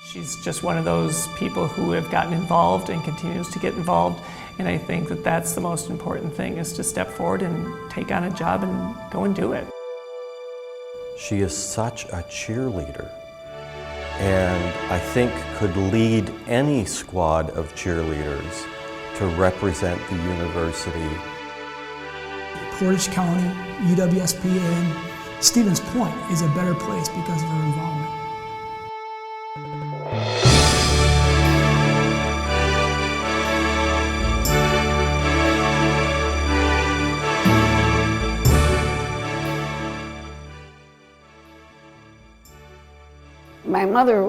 She's just one of those people who have gotten involved and continues to get involved, and I think that that's the most important thing, is to step forward and take on a job and go and do it. She is such a cheerleader, and I think could lead any squad of cheerleaders to represent the university. Portage County, UWSP, and Stevens Point is a better place because of her involvement. My mother,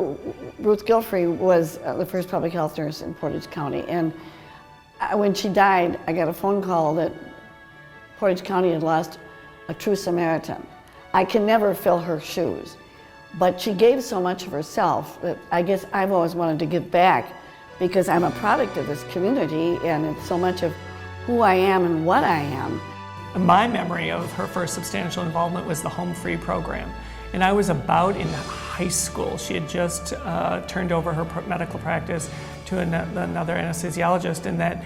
Ruth Gilfrey, was the first public health nurse in Portage County, and when she died, I got a phone call that Portage County had lost a true Samaritan. I can never fill her shoes, but she gave so much of herself that I guess I've always wanted to give back, because I'm a product of this community, and it's so much of who I am and what I am. My memory of her first substantial involvement was the Home Free program. And I was about in high school. She had just turned over her medical practice to another anesthesiologist, and that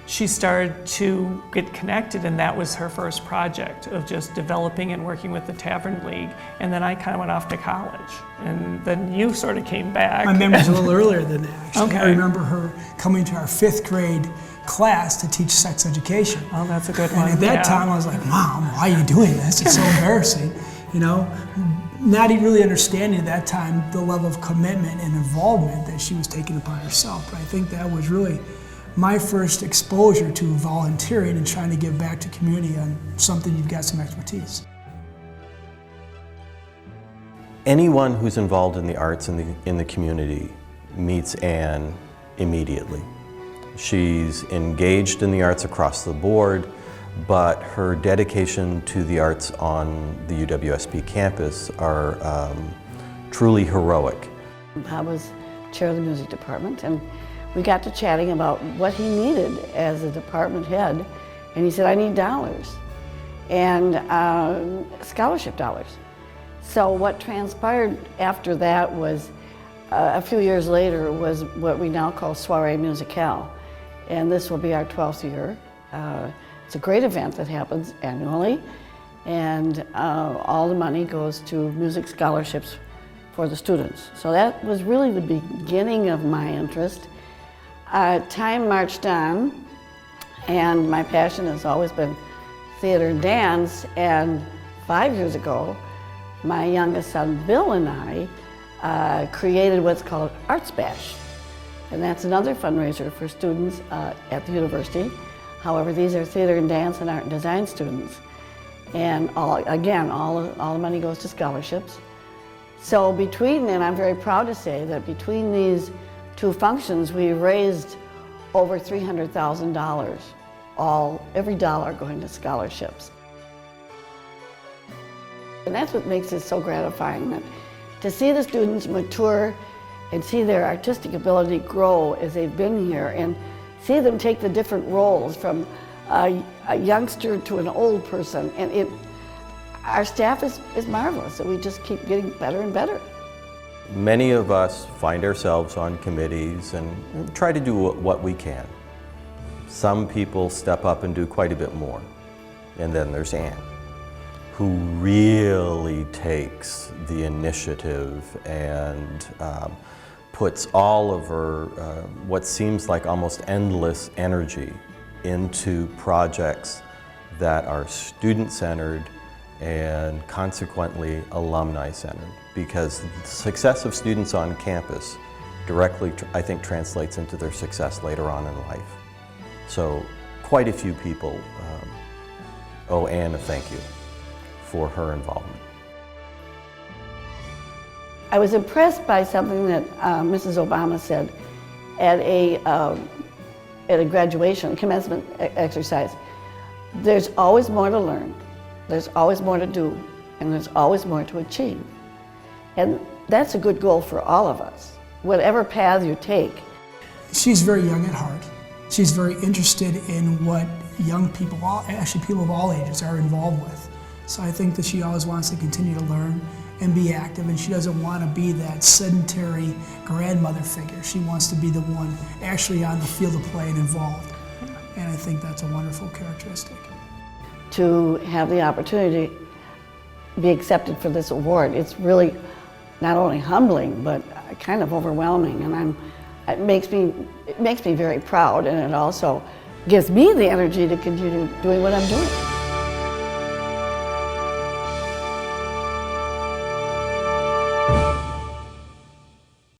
she started to get connected, and that was her first project of just developing and working with the Tavern League. And then I kind of went off to college, and then you sort of came back. My memory's a little earlier than that, actually. Okay. I remember her coming to our 5th grade class to teach sex education. Oh, that's a good one. And at that time I was like, Mom, why are you doing this? It's so embarrassing, you know? Not even really understanding at that time the level of commitment and involvement that she was taking upon herself. But I think that was really my first exposure to volunteering and trying to give back to community on something you've got some expertise. Anyone who's involved in the arts in the community meets Anne immediately. She's engaged in the arts across the board, but her dedication to the arts on the UWSP campus are truly heroic. I was chair of the music department, and we got to chatting about what he needed as a department head, and he said, I need dollars, and scholarship dollars. So what transpired after that was, a few years later, was what we now call Soirée Musicale, and this will be our 12th year. It's a great event that happens annually, and all the money goes to music scholarships for the students. So that was really the beginning of my interest. Time marched on, and my passion has always been theater and dance, and 5 years ago, my youngest son Bill and I created what's called Arts Bash, and that's another fundraiser for students at the university. However, these are theater and dance and art and design students. And all the money goes to scholarships. So and I'm very proud to say that between these two functions, we raised over $300,000, every dollar going to scholarships. And that's what makes it so gratifying, that to see the students mature and see their artistic ability grow as they've been here, and see them take the different roles from a youngster to an old person. And our staff is marvelous, and we just keep getting better and better. Many of us find ourselves on committees and try to do what we can. Some people step up and do quite a bit more. And then there's Anne, who really takes the initiative and puts all of her, what seems like almost endless energy into projects that are student-centered and consequently alumni-centered, because the success of students on campus directly, I think, translates into their success later on in life. So quite a few people owe Anne a thank you for her involvement. I was impressed by something that Mrs. Obama said at a graduation, commencement exercise. There's always more to learn, there's always more to do, and there's always more to achieve. And that's a good goal for all of us, whatever path you take. She's very young at heart. She's very interested in what young people, actually people of all ages, are involved with. So I think that she always wants to continue to learn and be active, and she doesn't want to be that sedentary grandmother figure. She wants to be the one actually on the field of play and involved. And I think that's a wonderful characteristic. To have the opportunity to be accepted for this award, it's really not only humbling, but kind of overwhelming. And it makes me very proud, and it also gives me the energy to continue doing what I'm doing.